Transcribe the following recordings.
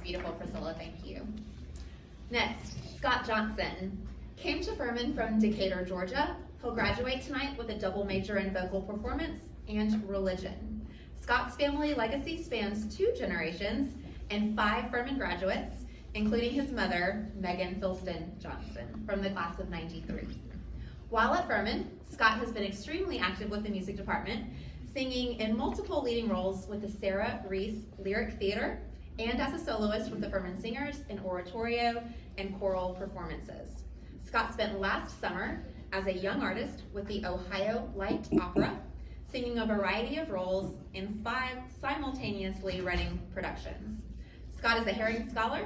beautiful Priscilla, thank you. Next, Scott Johnson. Came to Furman from Decatur, Georgia. He'll graduate tonight with a double major in vocal performance and religion. Scott's family legacy spans 2 generations and 5 Furman graduates, including his mother, Megan Filston Johnson, from the class of '93. While at Furman, Scott has been extremely active with the music department, singing in multiple leading roles with the Sarah Reese Lyric Theater and as a soloist with the Furman Singers in oratorio and choral performances. Scott spent last summer as a young artist with the Ohio Light Opera, singing a variety of roles in 5 simultaneously running productions. Scott is a Herring Scholar.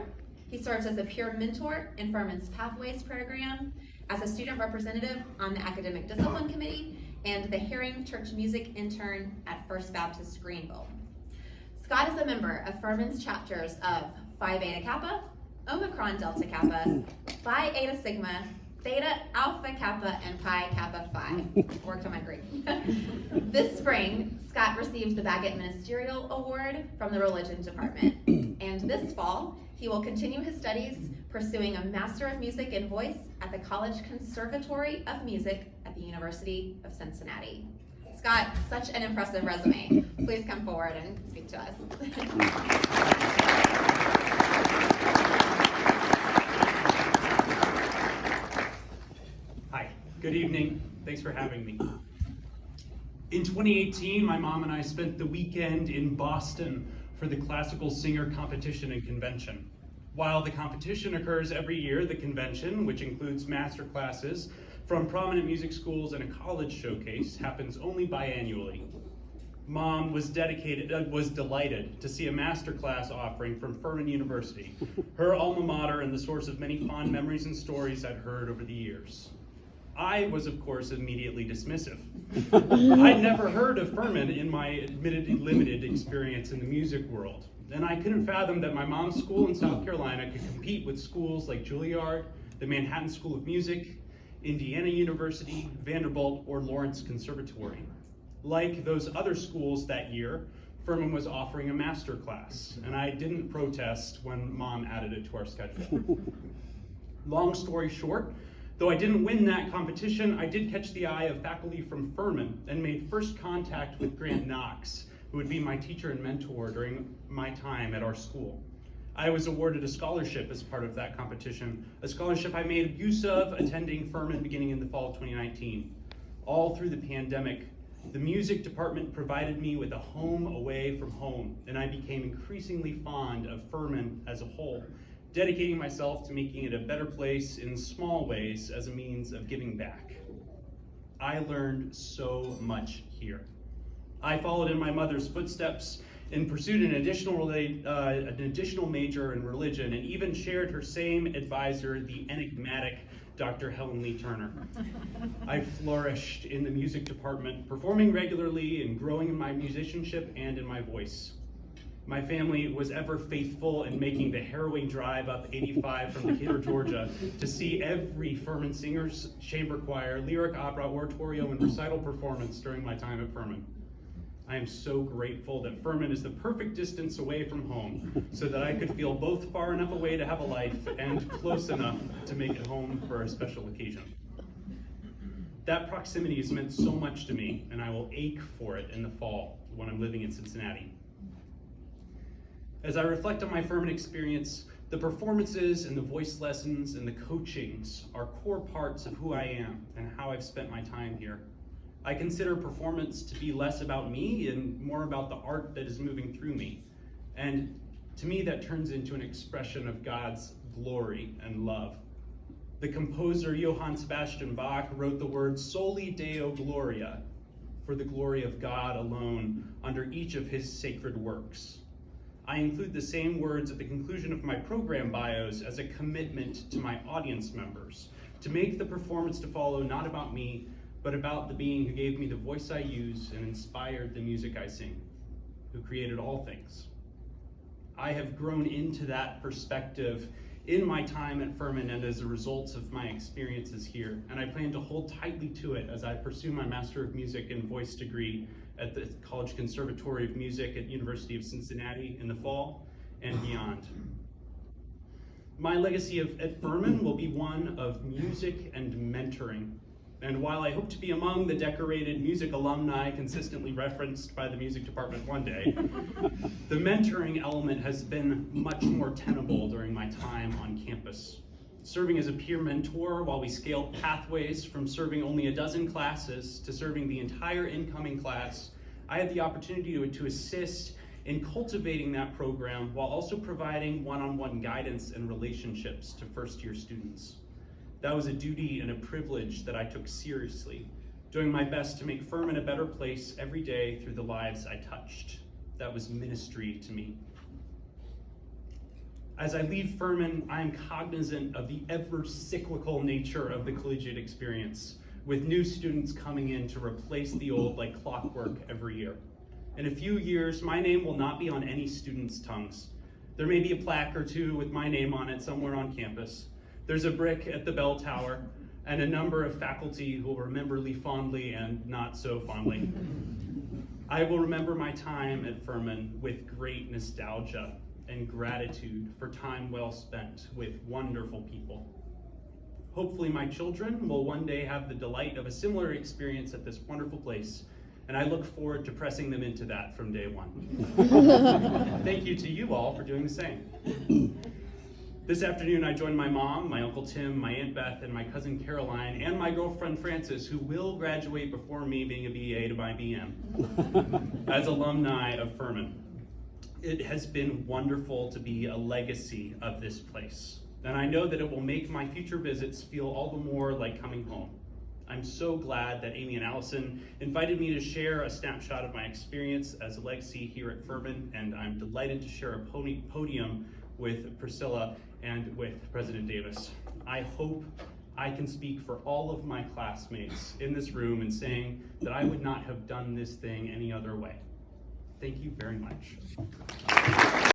He serves as a peer mentor in Furman's Pathways program, as a student representative on the Academic Discipline Committee, and the Herring Church Music Intern at First Baptist Greenville. Scott is a member of Furman's chapters of Phi Beta Kappa, Omicron Delta Kappa, Phi Eta Sigma, Theta Alpha Kappa, and Pi Kappa Phi. Worked on my Greek. This spring, Scott received the Baggett Ministerial Award from the Religion Department. And this fall, he will continue his studies pursuing a Master of Music in Voice at the College Conservatory of Music at the University of Cincinnati. Scott, such an impressive resume. Please come forward and speak to us. Hi, good evening. Thanks for having me. In 2018, my mom and I spent the weekend in Boston for the Classical Singer Competition and Convention. While the competition occurs every year, the convention, which includes master classes from prominent music schools and a college showcase, happens only biannually. Mom was delighted to see a master class offering from Furman University, her alma mater and the source of many fond memories and stories I'd heard over the years. I was, of course, immediately dismissive. I'd never heard of Furman in my admittedly limited experience in the music world, and I couldn't fathom that my mom's school in South Carolina could compete with schools like Juilliard, the Manhattan School of Music, Indiana University, Vanderbilt, or Lawrence Conservatory. Like those other schools that year, Furman was offering a master class, and I didn't protest when Mom added it to our schedule. Long story short, though I didn't win that competition, I did catch the eye of faculty from Furman and made first contact with Grant Knox, who would be my teacher and mentor during my time at our school. I was awarded a scholarship as part of that competition, a scholarship I made use of attending Furman beginning in the fall of 2019. All through the pandemic, the music department provided me with a home away from home, and I became increasingly fond of Furman as a whole, dedicating myself to making it a better place in small ways as a means of giving back. I learned so much here. I followed in my mother's footsteps and pursued an additional major in religion, and even shared her same advisor, the enigmatic Dr. Helen Lee Turner. I flourished in the music department, performing regularly and growing in my musicianship and in my voice. My family was ever faithful in making the harrowing drive up 85 from Decatur, Georgia, to see every Furman Singers, chamber choir, lyric opera, oratorio, and recital performance during my time at Furman. I am so grateful that Furman is the perfect distance away from home, so that I could feel both far enough away to have a life and close enough to make it home for a special occasion. That proximity has meant so much to me, and I will ache for it in the fall when I'm living in Cincinnati. As I reflect on my Furman experience, the performances and the voice lessons and the coachings are core parts of who I am and how I've spent my time here. I consider performance to be less about me and more about the art that is moving through me. And to me, that turns into an expression of God's glory and love. The composer Johann Sebastian Bach wrote the words Soli Deo Gloria, for the glory of God alone, under each of his sacred works. I include the same words at the conclusion of my program bios as a commitment to my audience members, to make the performance to follow not about me, but about the being who gave me the voice I use and inspired the music I sing, who created all things. I have grown into that perspective in my time at Furman and as a result of my experiences here, and I plan to hold tightly to it as I pursue my Master of Music and Voice degree at the College Conservatory of Music at University of Cincinnati in the fall and beyond. My legacy at Furman will be one of music and mentoring. And while I hope to be among the decorated music alumni consistently referenced by the music department one day, the mentoring element has been much more tenable during my time on campus. Serving as a peer mentor while we scaled pathways from serving only a dozen classes to serving the entire incoming class, I had the opportunity to assist in cultivating that program while also providing one-on-one guidance and relationships to first-year students. That was a duty and a privilege that I took seriously, doing my best to make Furman a better place every day through the lives I touched. That was ministry to me. As I leave Furman, I am cognizant of the ever-cyclical nature of the collegiate experience, with new students coming in to replace the old like clockwork every year. In a few years, my name will not be on any students' tongues. There may be a plaque or two with my name on it somewhere on campus. There's a brick at the bell tower, and a number of faculty who will remember me fondly and not so fondly. I will remember my time at Furman with great nostalgia and gratitude for time well spent with wonderful people. Hopefully my children will one day have the delight of a similar experience at this wonderful place, and I look forward to pressing them into that from day one. Thank you to you all for doing the same. This afternoon I joined my mom, my Uncle Tim, my Aunt Beth, and my cousin Caroline, and my girlfriend Frances, who will graduate before me being a BA to my BM, as alumni of Furman. It has been wonderful to be a legacy of this place, and I know that it will make my future visits feel all the more like coming home. I'm so glad that Amy and Allison invited me to share a snapshot of my experience as a legacy here at Furman, and I'm delighted to share a podium with Priscilla and with President Davis. I hope I can speak for all of my classmates in this room in saying that I would not have done this thing any other way. Thank you very much.